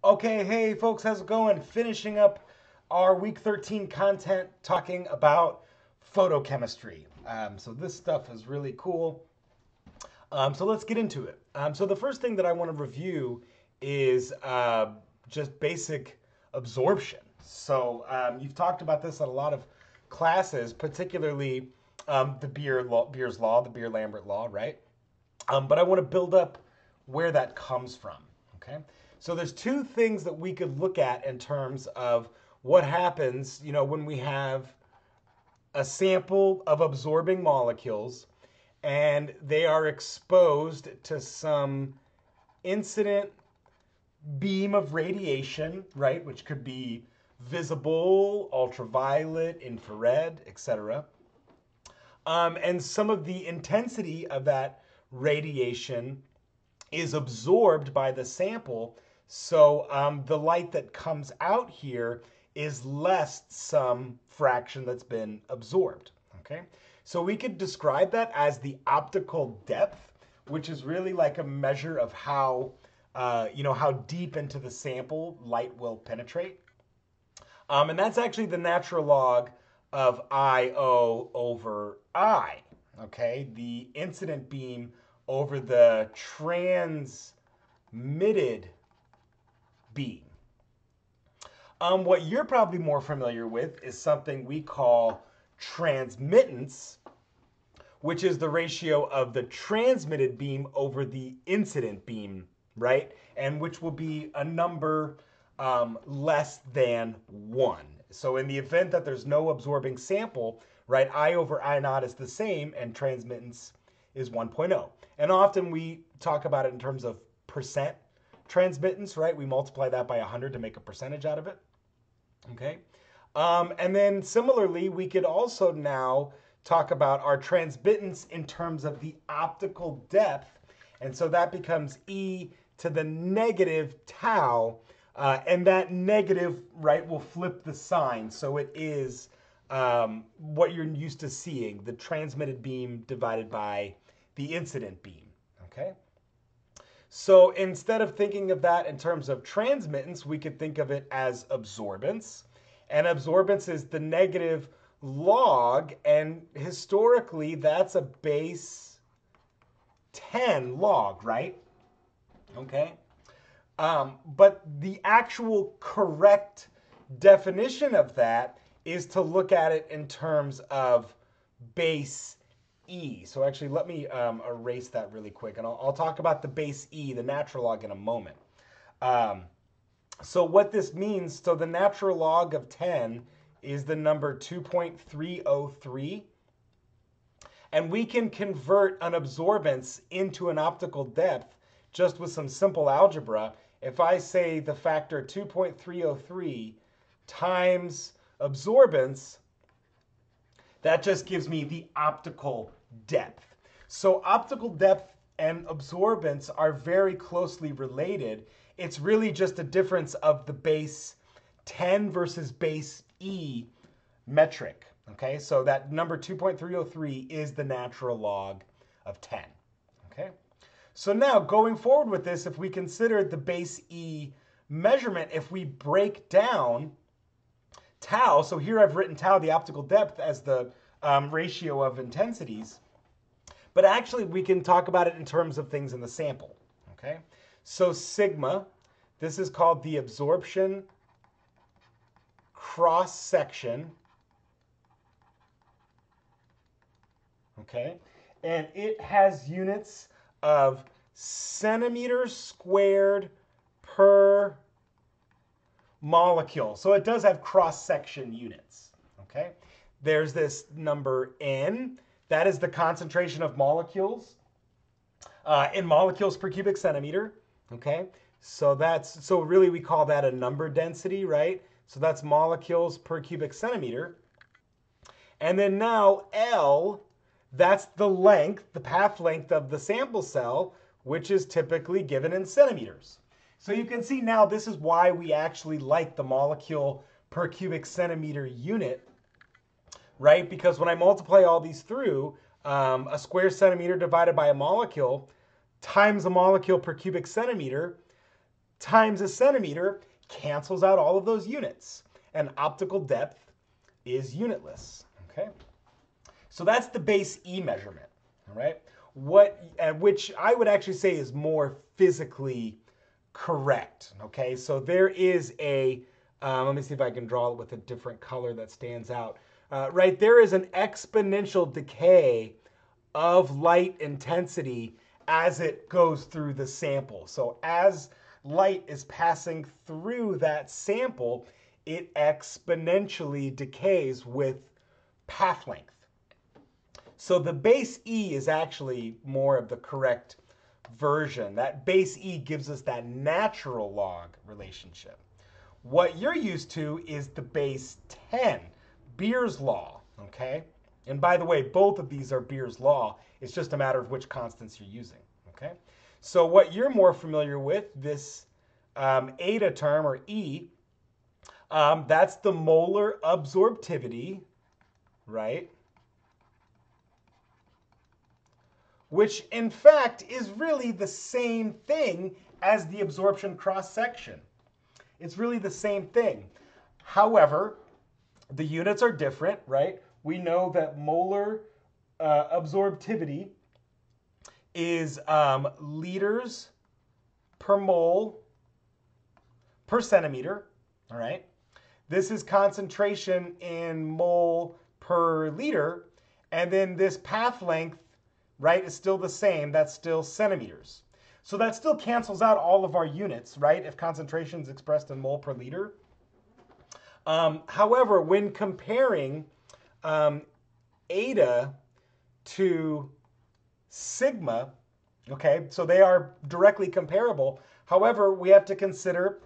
Okay, hey folks, how's it going? Finishing up our week 13 content talking about photochemistry. So this stuff is really cool. So let's get into it. So the first thing that I want to review is just basic absorption. So you've talked about this in a lot of classes, particularly the Beer's law, the Beer-Lambert law, right? But I want to build up where that comes from, okay? So there's two things that we could look at in terms of what happens, when we have a sample of absorbing molecules and they are exposed to some incident beam of radiation, right, which could be visible, ultraviolet, infrared, etc. And some of the intensity of that radiation is absorbed by the sample. So the light that comes out here is less some fraction that's been absorbed. Okay, so we could describe that as the optical depth, which is really like a measure of how how deep into the sample light will penetrate. And that's actually the natural log of I/O over I. Okay, the incident beam over the transmitted beam. What you're probably more familiar with is something we call transmittance, which is the ratio of the transmitted beam over the incident beam, right? And which will be a number less than 1. So in the event that there's no absorbing sample, right, I over I naught is the same and transmittance is 1.0. And often we talk about it in terms of percent transmittance, right? We multiply that by 100 to make a percentage out of it, okay? And then similarly, we could also now talk about our transmittance in terms of the optical depth. And so that becomes e to the negative tau. And that negative, right, will flip the sign. So it is what you're used to seeing, the transmitted beam divided by the incident beam, okay? So instead of thinking of that in terms of transmittance, we could think of it as absorbance. And absorbance is the negative log, and historically that's a base 10 log, right? Okay. But the actual correct definition of that is to look at it in terms of base E. So actually, let me erase that really quick, and I'll talk about the base E, the natural log, in a moment. So what this means, so the natural log of 10 is the number 2.303. And we can convert an absorbance into an optical depth just with some simple algebra. If I say the factor 2.303 times absorbance, that just gives me the optical depth. So optical depth and absorbance are very closely related. It's really just a difference of the base 10 versus base E metric. Okay, so that number 2.303 is the natural log of 10. Okay, so now going forward with this, if we consider the base E measurement, if we break down tau, so here I've written tau, the optical depth, as the ratio of intensities, but actually we can talk about it in terms of things in the sample, okay? So sigma, this is called the absorption cross-section, okay? And it has units of centimeters squared per molecule. So it does have cross-section units, okay? There's this number N. That is the concentration of molecules in molecules per cubic centimeter, okay? So really we call that a number density, right? So that's molecules per cubic centimeter. And then now L, that's the length, the path length of the sample cell, which is typically given in centimeters. So you can see now this is why we actually like the molecule per cubic centimeter unit, right? Because when I multiply all these through, a square centimeter divided by a molecule times a molecule per cubic centimeter times a centimeter cancels out all of those units. And optical depth is unitless, okay? So that's the base E measurement, all right? Which I would actually say is more physically correct, okay? So there is a, let me see if I can draw it with a different color that stands out. Right, there is an exponential decay of light intensity as it goes through the sample. So as light is passing through that sample, it exponentially decays with path length. So the base E is actually more of the correct version. That base E gives us that natural log relationship. What you're used to is the base 10, Beer's law, okay? And by the way, both of these are Beer's law. It's just a matter of which constants you're using, okay? So what you're more familiar with, this eta term, or E, that's the molar absorptivity, right? Which in fact is really the same thing as the absorption cross-section. It's really the same thing. However, the units are different, right? We know that molar absorptivity is liters per mole per centimeter, all right? This is concentration in mole per liter, and then this path length, right, is still the same. That's still centimeters. So that still cancels out all of our units, right, if concentration is expressed in mole per liter. However, when comparing eta to sigma, okay, so they are directly comparable. However, we have to consider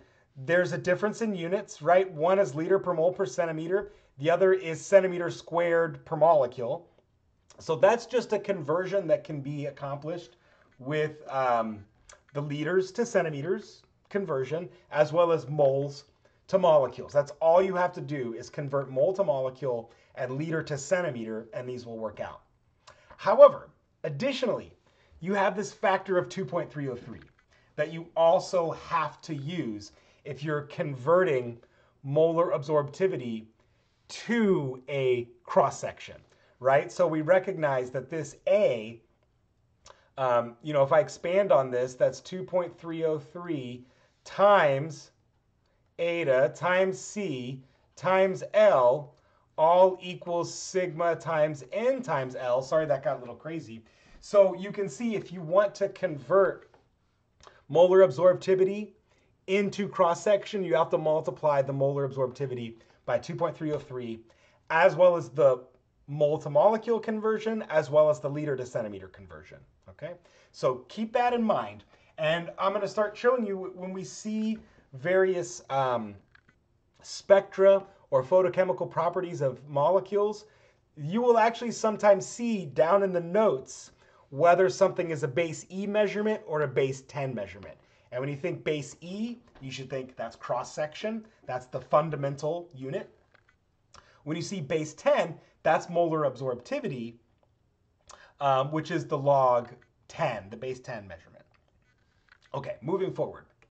there's a difference in units, right? One is liter per mole per centimeter. The other is centimeter squared per molecule. So that's just a conversion that can be accomplished with the liters to centimeters conversion, as well as moles to molecules. That's all you have to do is convert mole to molecule and liter to centimeter, and these will work out. However, additionally, you have this factor of 2.303 that you also have to use if you're converting molar absorptivity to a cross-section, right? So we recognize that this A, if I expand on this, that's 2.303 times eta times C times L, all equals sigma times N times L. Sorry, that got a little crazy. So you can see if you want to convert molar absorptivity into cross-section, you have to multiply the molar absorptivity by 2.303, as well as the mole to molecule conversion, as well as the liter to centimeter conversion, okay? So keep that in mind. And I'm gonna start showing you when we see various spectra or photochemical properties of molecules, you will actually sometimes see down in the notes whether something is a base E measurement or a base 10 measurement. And when you think base E, you should think that's cross-section. That's the fundamental unit. When you see base 10, that's molar absorptivity, which is the log 10, the base 10 measurement. Okay, moving forward.